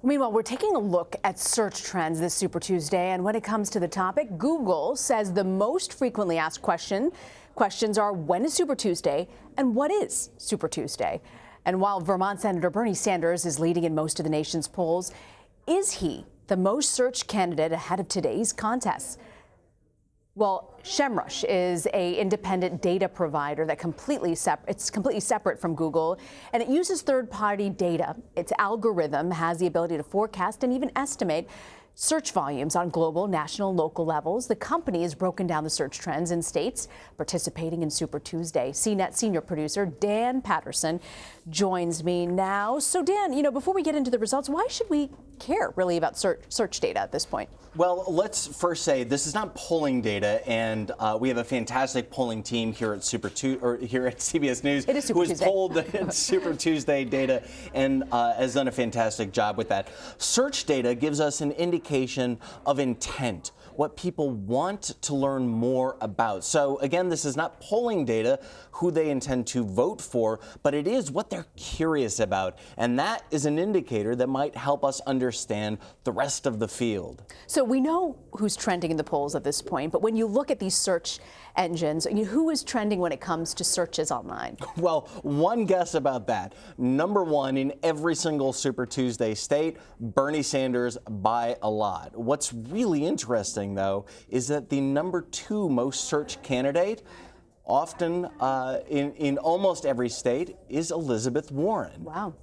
Meanwhile, we're taking a look at search trends this Super Tuesday, and when it comes to the topic, Google says the most frequently asked questions are when is Super Tuesday and what is Super Tuesday? And while Vermont Senator Bernie Sanders is leading in most of the nation's polls, is he the most searched candidate ahead of today's contests? Well, SEMrush is an independent data provider that it's completely separate from Google, and it uses third-party data. Its algorithm has the ability to forecast and even estimate search volumes on global, national, local levels. The company has broken down the search trends in states participating in Super Tuesday. CNET senior producer Dan Patterson joins me now. So Dan, before we get into the results, why should we care really about search data at this point? Well, let's first say this is not polling data, and we have a fantastic polling team here at here at CBS News who has polled the Super Tuesday data and has done a fantastic job with that. Search data gives us an indication of intent, what people want to learn more about. So again, this is not polling data, who they intend to vote for, but it is what they're curious about. And that is an indicator that might help us understand the rest of the field. So we know who's trending in the polls at this point, but when you look at these search engines, who is trending when it comes to searches online? Well, one guess about that. Number one in every single Super Tuesday state, Bernie Sanders by a lot. What's really interesting, though, is that the number two most searched candidate, often in almost every state, is Elizabeth Warren. Wow.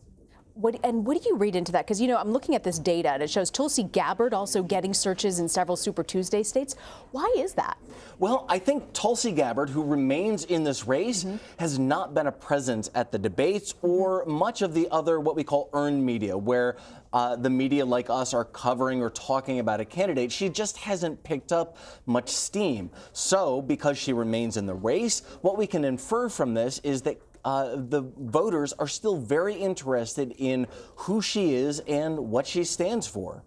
What do you read into that? Because, I'm looking at this data, and it shows Tulsi Gabbard also getting searches in several Super Tuesday states. Why is that? Well, I think Tulsi Gabbard, who remains in this race, has not been a presence at the debates or much of the other what we call earned media, where the media like us are covering or talking about a candidate. She just hasn't picked up much steam. So, because she remains in the race, what we can infer from this is that the voters are still very interested in who she is and what she stands for.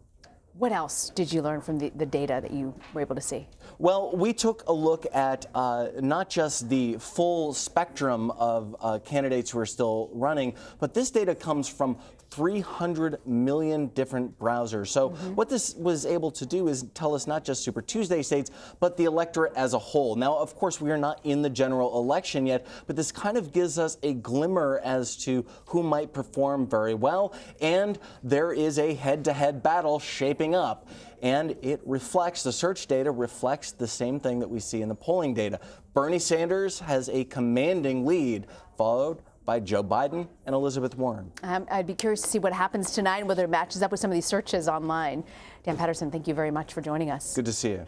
What else did you learn from the data that you were able to see? Well, we took a look at not just the full spectrum of candidates who are still running, but this data comes from 300 million different browsers. So what this was able to do is tell us not just Super Tuesday states, but the electorate as a whole. Now, of course, we are not in the general election yet, but this kind of gives us a glimmer as to who might perform very well. And there is a head-to-head battle shaping up. And it reflects, the search data reflects the same thing that we see in the polling data. Bernie Sanders has a commanding lead, followed by Joe Biden and Elizabeth Warren. I'd be curious to see what happens tonight and whether it matches up with some of these searches online. Dan Patterson, thank you very much for joining us. Good to see you.